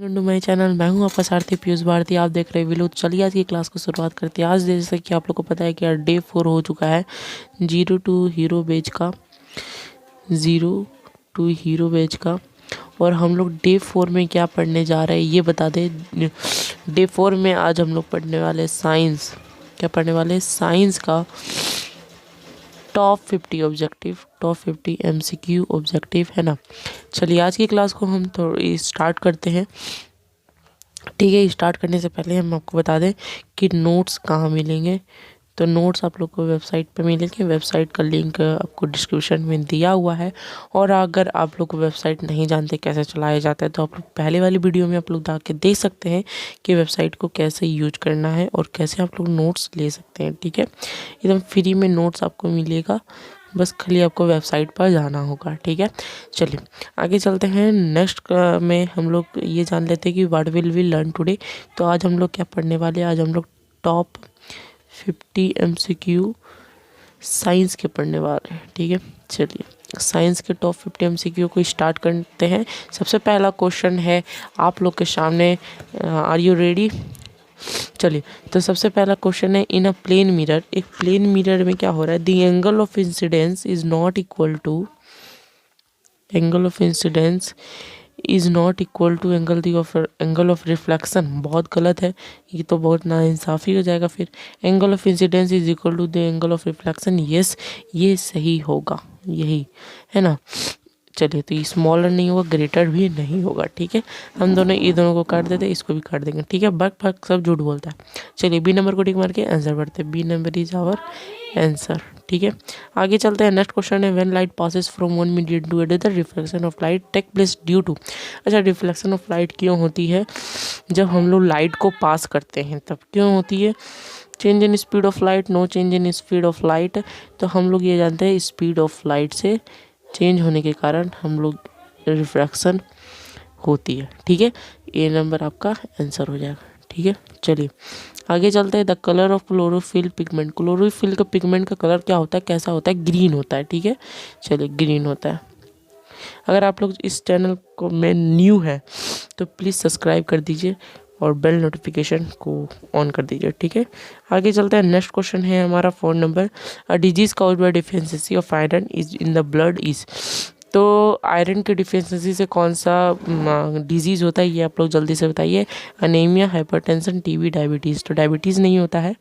To my channel. मैं हूं आपका सारथी पीयूष भारती। आप देख रहे हैं विलो। चलिए आज की क्लास को शुरुआत करते हैं। आज जैसे कि आप लोग को पता है कि डे 4 हो चुका है जीरो टू हीरो बेच का। और हम लोग डे 4 में क्या पढ़ने जा रहे हैं ये बता दें। डे 4 में आज हम लोग पढ़ने वाले साइंस। क्या पढ़ने वाले? साइंस का top 50 objective, top 50 MCQ objective, है ना। चलिए आज की क्लास को हम थोड़ी स्टार्ट करते हैं। ठीक है, स्टार्ट करने से पहले हम आपको बता दें कि नोट्स कहाँ मिलेंगे। तो नोट्स आप लोग को वेबसाइट पे मिलेंगे। वेबसाइट का लिंक आपको डिस्क्रिप्शन में दिया हुआ है। और अगर आप लोग वेबसाइट नहीं जानते कैसे चलाया जाता है तो आप लोग पहले वाली वीडियो में आप लोग जाके देख सकते हैं कि वेबसाइट को कैसे यूज करना है और कैसे आप लोग नोट्स ले सकते हैं। ठीक है, एकदम फ्री में नोट्स आपको मिलेगा, बस खाली आपको वेबसाइट पर जाना होगा। ठीक है, चलिए आगे चलते हैं। नेक्स्ट में हम लोग ये जान लेते हैं कि what will we learn today. तो आज हम लोग क्या पढ़ने वाले हैं? आज हम लोग टॉप 50 MCQ साइंस के पढ़ने वाले हैं। ठीक है, चलिए साइंस के टॉप 50 MCQ को स्टार्ट करते हैं। सबसे पहला क्वेश्चन है आप लोग के सामने। Are you ready? चलिए, तो सबसे पहला क्वेश्चन है इन अ प्लेन मिरर। एक प्लेन मिरर में क्या हो रहा है? The angle of incidence is not equal to angle of reflection. बहुत गलत है ये, तो बहुत नाइंसाफ़ी हो जाएगा। फिर angle of incidence is equal to the angle of reflection. Yes, ये सही होगा, यही है ना। चलिए, तो ये स्मॉलर नहीं होगा, ग्रेटर भी नहीं होगा। ठीक है, हम दोनों ये दोनों को काट देते, इसको भी काट देंगे। ठीक है, बग सब झूठ बोलता है। चलिए बी नंबर को टिक मार के आंसर बढ़ते हैं। B number is our answer. ठीक है, आगे चलते हैं। नेक्स्ट क्वेश्चन है when light passes from one medium to another reflection of light take place due to. अच्छा, रिफ्लेक्शन ऑफ लाइट क्यों होती है? जब हम लोग लाइट को पास करते हैं तब क्यों होती है? Change in speed of light, no change in speed of light. तो हम लोग ये जानते हैं स्पीड ऑफ लाइट से चेंज होने के कारण हम लोग रिफ्रैक्शन होती है। ठीक है, ए नंबर आपका आंसर हो जाएगा। ठीक है, चलिए आगे चलते हैं। The colour of chlorophyll pigment. Chlorophyll का पिगमेंट का कलर क्या होता है, कैसा होता है? ग्रीन होता है। ठीक है, चलिए ग्रीन होता है। अगर आप लोग इस चैनल को में न्यू है तो प्लीज़ सब्सक्राइब कर दीजिए और बेल नोटिफिकेशन को ऑन कर दीजिए। ठीक है, आगे चलते हैं। नेक्स्ट क्वेश्चन है हमारा 4 number. A disease caused bye deficiency of iron is in the blood is. तो आयरन की डिफिशियंसी से कौन सा डिजीज़ होता है ये आप लोग जल्दी से बताइए। Anaemia, hypertension, TB, diabetes. तो डायबिटीज़ नहीं होता है,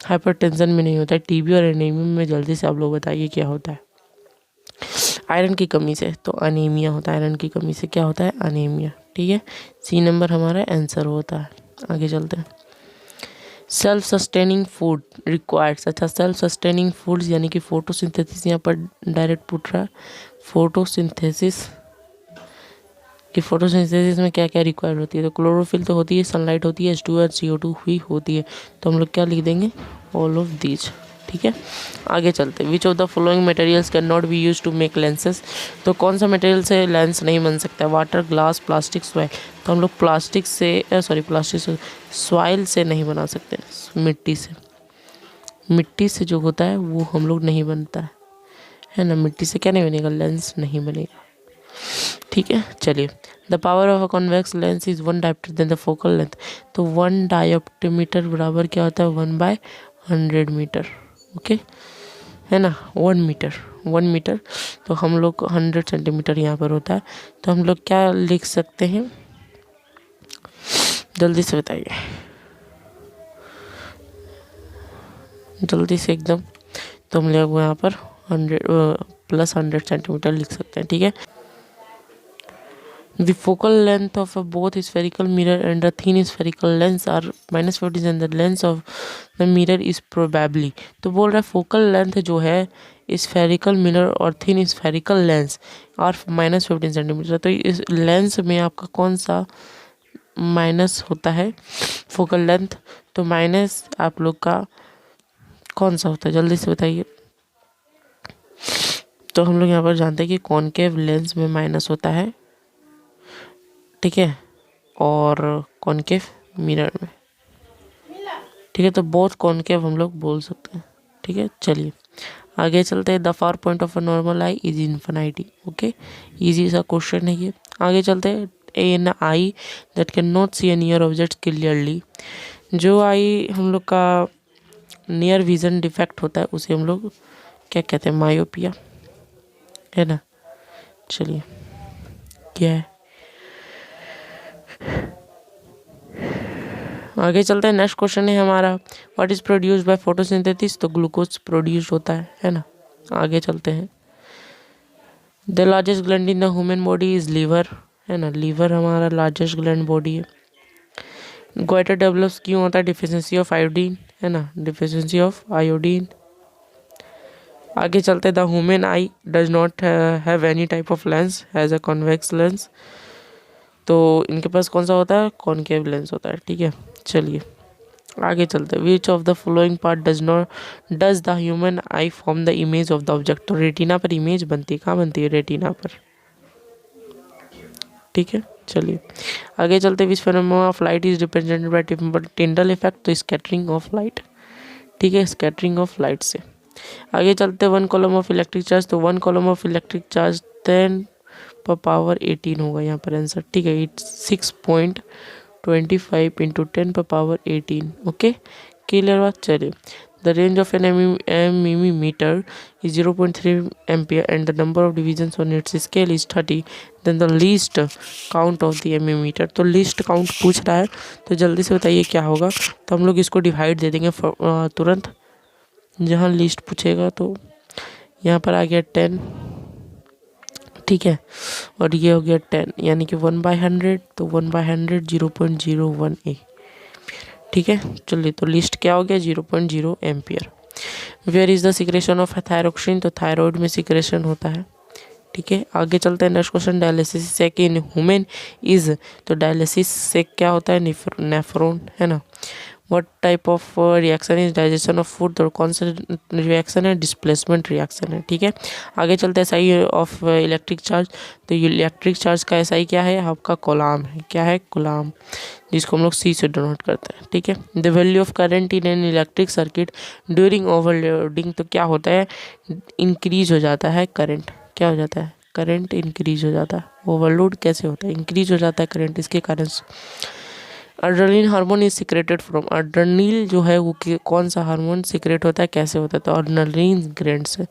हाइपरटेंशन में नहीं होता है, टीबी और एनीमिया में जल्दी से आप लोग बताइए क्या होता है। आयरन की कमी से तो अनीमिया होता है। आयरन की कमी से क्या होता है? अनीमिया। ठीक है, सी नंबर हमारा आंसर होता है। आगे चलते हैं। Self sustaining food requireds. अच्छा, सेल्फ सस्टेनिंग फूड्स यानी कि फोटोसिंथेसिस यहाँ पर डायरेक्ट पूछ रहा है। फोटोसिंथेसिस कि फोटोसिंथेसिस में क्या क्या रिक्वायर होती है? तो क्लोरोफिल तो होती है, सनलाइट होती है, H2 और CO2 हुई होती है। तो हम लोग क्या लिख देंगे? All of these. ठीक है, आगे चलते हैं। Which of the following materials can not be use to make lenses. तो कौन सा मटेरियल से लेंस नहीं बन सकता है? Water, glass, plastic, soil. तो हम लोग प्लास्टिक से सॉइल से नहीं बना सकते, मिट्टी से जो होता है वो हम लोग नहीं बनता है ना। मिट्टी से क्या नहीं बनेगा? लेंस नहीं बनेगा। ठीक है, चलिए। The power of a convex lens is 1 dioptre then the focal length. तो 1 डायोप्टर बराबर क्या होता है? 1/100 मीटर। ओके, है ना, 1 मीटर। तो हम लोग 100 सेंटीमीटर यहाँ पर होता है। तो हम लोग क्या लिख सकते हैं? जल्दी से बताइए, जल्दी से एकदम। तो हम लोग यहाँ पर 100 सेंटीमीटर लिख सकते हैं। ठीक है, the focal length of both spherical mirror and the thin spherical lens are -14 and the length of the mirror is probably। तो बोल रहा है फोकल लेंथ जो है स्फेरिकल मिरर और थिन स्फेरिकल लेंस और -15 सेंटीमीटर। तो इस लेंस में आपका कौन सा माइनस होता है? Focal length. तो माइनस आप लोग का कौन सा होता है? जल्दी से बताइए। तो हम लोग यहाँ पर जानते हैं कि कॉनकेव लेंस में माइनस होता है। ठीक है, और कॉनकेव मिरर में। ठीक है, तो बोथ कॉनकेव हम लोग बोल सकते हैं। ठीक है, चलिए आगे चलते हैं। The far point of a normal eye is infinity. Okay, easy सा क्वेश्चन है ये। आगे चलते हैं। An eye that can not see a near object clearly. जो आई हम लोग का नियर विजन डिफेक्ट होता है उसे हम लोग क्या कहते हैं, मायोपिया, है ना। चलिए क्या है, आगे चलते हैं। नेक्स्ट क्वेश्चन है हमारा, what is produced by photosynthesis, तो ग्लूकोज प्रोड्यूस होता है ना। आगे चलते हैं। The largest gland in the human body is liver, है ना। लीवर हमारा लार्जेस्ट ग्लैंड बॉडी है। गोइटर डेवलप्स क्यों होता है, डिफिशियंसी ऑफ आयोडीन, है ना, डिफिशियंसी ऑफ आयोडीन। आगे चलते हैं। The human I does not have any type of lens, has a convex lens, तो इनके पास कौन सा होता है, कॉनकेव लेंस होता है, ठीक है। चलिए आगे चलते हैं। Which of the following part does the human I form the image of the object, तो रेटिना पर इमेज बनती है, कहाँ बनती है, रेटिना पर, ठीक है। चलिए आगे चलते हैं। Which phenomena of light is represented by Tyndall effect, तो स्कैटरिंग ऑफ लाइट, ठीक है, स्कैटरिंग ऑफ लाइट से। आगे चलते हैं। One coulomb of electric charge, तो one coulomb of electric charge 10⁻18 होगा यहाँ पर आंसर, ठीक है। इट्स 6.25 × 10⁻18, ओके, क्लियर बात। चलिए the range of an ammeter is 0.3 ampere and the number of divisions on its scale is 30, then the least count of the ammeter, तो least count पूछ रहा है, तो जल्दी से बताइए क्या होगा। तो हम लोग इसको डिवाइड दे देंगे तुरंत, जहाँ लीस्ट पूछेगा तो यहाँ पर आ गया 10, ठीक है, और ये हो गया 10, यानी कि 1/100, तो 1/100 0.01 ए, ठीक है। चलिए तो लिस्ट क्या हो गया, 0.0 ampere. Where is the secretion of thyroxine, तो थायराइड में सिक्रेशन होता है, ठीक है। आगे चलते हैं। नेक्स्ट क्वेश्चन, डायलिसिस से इन ह्यूमन इज, तो डायलिसिस से क्या होता है, नेफ्रॉन, है ना। What type of reaction is digestion of food, तो कौन सा रिएक्शन है, डिस्प्लेसमेंट रिएक्शन है, ठीक है। आगे चलते हैं। एसआई ऑफ इलेक्ट्रिक चार्ज, तो इलेक्ट्रिक चार्ज का एसआई क्या है, आपका कूलम्ब है, क्या है, कूलम्ब, जिसको हम लोग सी से डिनोट करते हैं, ठीक है। The value of current in an electric circuit during overloading, तो क्या होता है, इंक्रीज हो जाता है करंट, क्या हो जाता है, करंट इंक्रीज हो जाता है। ओवरलोड कैसे होता है, इंक्रीज हो जाता है करंट, इसके कारण से। Adrenaline hormone is secreted from, adrenaline जो है वो कौन सा हार्मोन सिक्रेट होता है, कैसे होता है, तो अड्रेनलिन ग्लैंड से,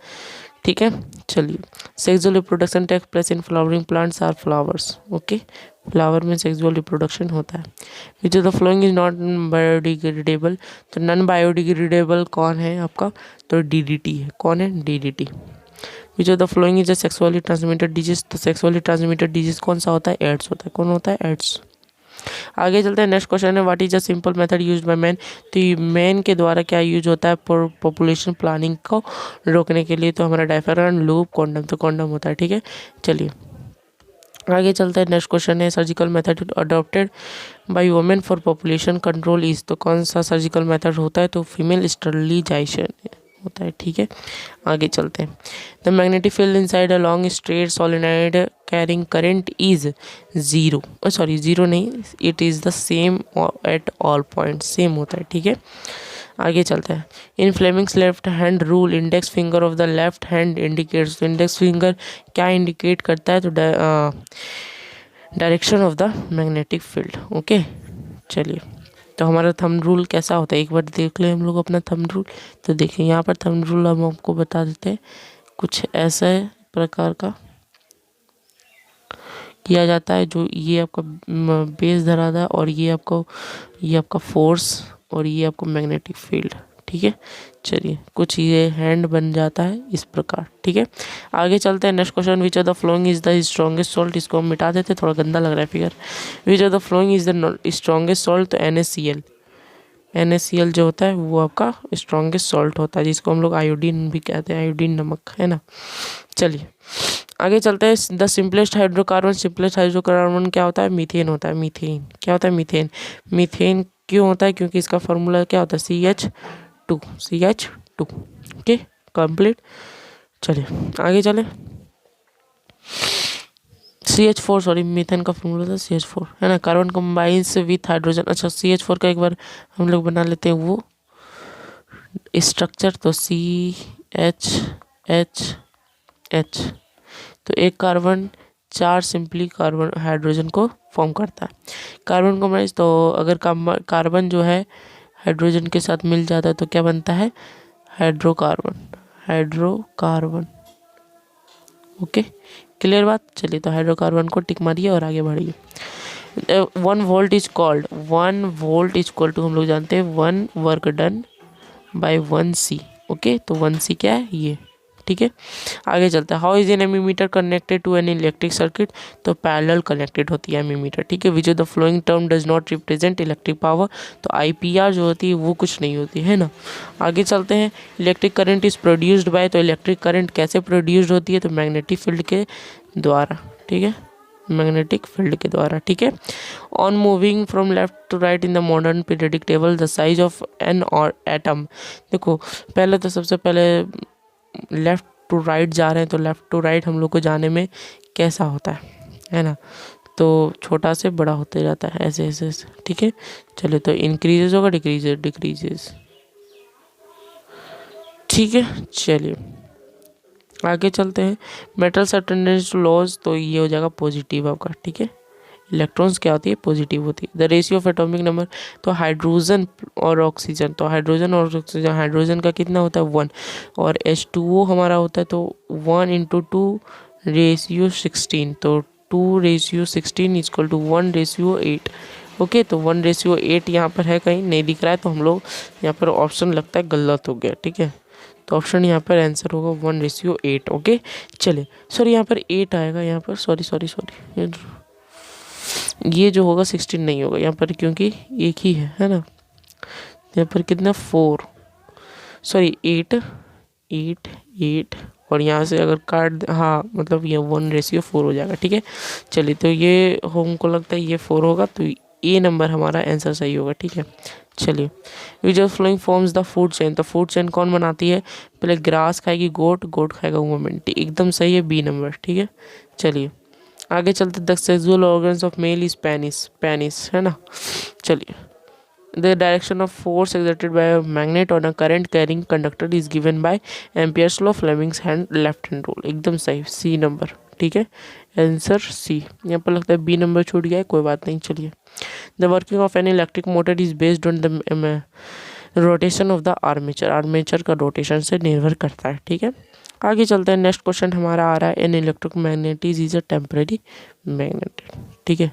ठीक है। चलिए sexual reproduction take place in flowering plants are flowers, okay, flower में सेक्सुअल रिप्रोडक्शन होता है। Which of the following is not biodegradable, तो नॉन बायोडिग्रेडेबल कौन है आपका, तो डीडीटी है, कौन है, DDT. Which of the following is a sexually transmitted disease, तो सेक्सुअली ट्रांसमिटेड डिजीज कौन सा होता है, एड्स होता है, कौन होता है, एड्स। आगे चलते हैं। नेक्स्ट क्वेश्चन है, what is a simple method used by man, तो मैन के द्वारा क्या यूज होता है पॉपुलेशन प्लानिंग को रोकने के लिए, तो हमारा डायफ्राम, लूप, कॉन्डम, तो कॉन्डम होता है, ठीक है। चलिए आगे चलते हैं। नेक्स्ट क्वेश्चन है, surgical method adopted by women for population control is, तो कौन सा सर्जिकल मेथड होता है, तो फीमेल स्टरलाइजेशन होता है, ठीक है। आगे चलते हैं। The magnetic field inside a long straight solenoid carrying current is zero, sorry zero नहीं, it is the same at all point, same होता है, ठीक है। आगे चलते हैं। In Fleming's left hand rule index finger of the left hand indicates, तो index finger क्या इंडिकेट करता है, तो direction of the magnetic field, okay. चलिए तो हमारा थंब रूल कैसा होता है, एक बार देख ले हम लोग अपना थंब रूल, तो देखिए यहाँ पर थंब रूल हम आपको बता देते हैं, कुछ ऐसा प्रकार का किया जाता है, जो ये आपका बेस धरा था, और ये आपका फोर्स, और ये आपको मैग्नेटिक फील्ड, ठीक है। चलिए कुछ ये हैंड बन जाता है इस प्रकार, ठीक है। आगे चलते हैं। Next question, which of the following is the strongest salt, इसको हम मिटा देते हैं, थोड़ा गंदा लग रहा है figure. Which of the following is the strongest salt, तो NaCl, NaCl जो होता है वो आपका स्ट्रॉन्गेस्ट सॉल्ट होता है, जिसको हम लोग आयोडीन भी कहते हैं, आयोडीन नमक, है ना। चलिए आगे चलते हैं। द सिंपलेस्ट हाइड्रोकार्बन क्या होता है, मीथेन होता है, मीथेन क्या होता है, मीथेन। मीथेन क्यों होता है, क्योंकि इसका फॉर्मूला क्या होता है, CH2, ओके, कंप्लीट। चलिए आगे चले। CH4, सॉरी, मीथेन का फॉर्मूला था CH4, है ना। कार्बन कंबाइंस विथ हाइड्रोजन, अच्छा CH4 का एक बार हम लोग बना लेते हैं वो स्ट्रक्चर, तो CHHH, तो एक कार्बन 4 सिंपली कार्बन हाइड्रोजन को फॉर्म करता है। कार्बन कॉम्प्लेक्स, तो अगर कार्बन जो है हाइड्रोजन के साथ मिल जाता है तो क्या बनता है? हाइड्रोकार्बन। हाइड्रोकार्बन, ओके, क्लियर बात। चलिए तो हाइड्रोकार्बन को टिक मारिए और आगे बढ़िए। 1 volt is called, 1 volt is equal to हम लोग जानते हैं 1 work done by 1 C. Okay, तो 1 सी क्या है? ये, ठीक है। आगे चलता है। How is an ammeter connected to an electric circuit? तो पैरेलल कनेक्टेड होती है एमीमीटर, ठीक है। Which of the following term does not represent electric power? तो आईपीआर जो होती है वो कुछ नहीं होती है ना। आगे चलते हैं। Electric current is produced bye, तो इलेक्ट्रिक करंट कैसे प्रोड्यूस्ड होती है? तो मैग्नेटिक फील्ड के द्वारा, ठीक है, मैग्नेटिक फील्ड के द्वारा, ठीक है। On moving from left to right in the modern periodic table the size of an और एटम। देखो पहले तो सबसे पहले लेफ्ट टू राइट जा रहे हैं, तो लेफ्ट टू राइट हम लोग को जाने में कैसा होता है ना, तो छोटा से बड़ा होते जाता है, ऐसे ऐसे ऐसे, ठीक है। चलिए तो इंक्रीजेज होगा, डिक्रीजेज, डिक्रीजेज, ठीक है। चलिए आगे चलते हैं। Metals are tendency to lose, तो ये हो जाएगा पॉजिटिव आपका, ठीक है। इलेक्ट्रॉन्स क्या होती है? पॉजिटिव होती है। The ratio of atomic number, तो हाइड्रोजन और ऑक्सीजन, तो हाइड्रोजन और ऑक्सीजन, हाइड्रोजन का कितना होता है? 1, और H2O हमारा होता है तो 1:2:16, तो 2:16 इज इक्वल टू 1:8। ओके, तो 1:8 यहाँ पर है, कहीं नहीं दिख रहा है, तो हम लोग यहाँ पर ऑप्शन लगता है गलत हो गया, ठीक है। तो ऑप्शन यहाँ पर आंसर होगा 1:8। ओके, चलिए सॉरी यहाँ पर 8 आएगा, यहाँ पर सॉरी सॉरी सॉरी, ये जो होगा 16 नहीं होगा यहाँ पर, क्योंकि एक ही है ना। यहाँ पर कितना? 4, सॉरी 8, 8, 8, और यहाँ से अगर काट, हाँ मतलब ये 1:4 हो जाएगा, ठीक है। चलिए तो ये हमको लगता है ये 4 होगा, तो ए नंबर हमारा आंसर सही होगा, ठीक है। चलिए, which of following forms the food chain, तो फूड चेन कौन बनाती है? पहले ग्रास खाएगी गोट, गोट खाएगा वुमेन, एकदम सही है, बी नंबर, ठीक है। चलिए आगे चलते। The sexual organs of male is penis, penis है ना। चलिए, the direction of force exerted by magnet on a current carrying conductor is given by Ampere's law, Fleming's hand left hand rule, एकदम सही, सी नंबर, ठीक है। Answer C. यहाँ पर लगता है बी नंबर छूट गया है, कोई बात नहीं। चलिए, the working of an electric motor is based on the rotation of the armature, armature का रोटेशन से निर्भर करता है, ठीक है। आगे चलते हैं। नेक्स्ट क्वेश्चन हमारा आ रहा है, an electric magnet is a temporary magnet, ठीक है।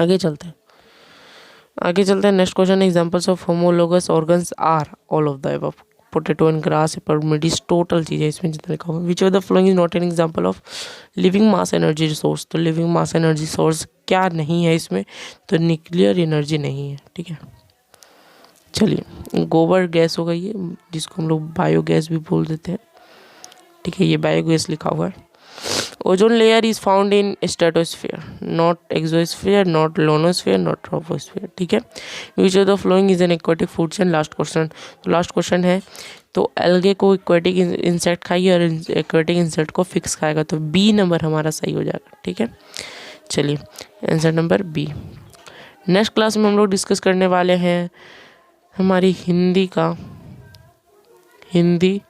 आगे चलते हैं। आगे चलते हैं। Next question, examples of homologous organs are all of the above, potato and grass, परमिडीज, टोटल चीज़ें इसमें जितना लिखा हुआ है। Which of the following is not an example of living mass energy resource, तो लिविंग मास एनर्जी सोर्स क्या नहीं है इसमें? तो न्यूक्लियर एनर्जी नहीं है, ठीक है। चलिए, गोबर गैस होगा ये, जिसको हम लोग बायोगैस भी बोल देते हैं, ठीक है। ये बायोगैस लिखा हुआ है। Ozone layer is found in stratosphere, not exosphere, not ionosphere, not troposphere, ठीक है। Which of the following is an aquatic food chain, last question. तो लास्ट क्वेश्चन है, तो एल्गे को एक्वेटिक इंसेक्ट खाइए और एक्वेटिक इंसेक्ट को फिक्स खाएगा, तो बी नंबर हमारा सही हो जाएगा, ठीक है। चलिए, answer number B. Next class में हम लोग डिस्कस करने वाले हैं हमारी हिंदी का, हिंदी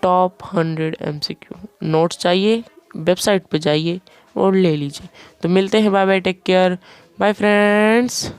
टॉप 100 MCQ। नोट्स चाहिए, वेबसाइट पे जाइए और ले लीजिए। तो मिलते हैं, bye bye, take care, bye friends.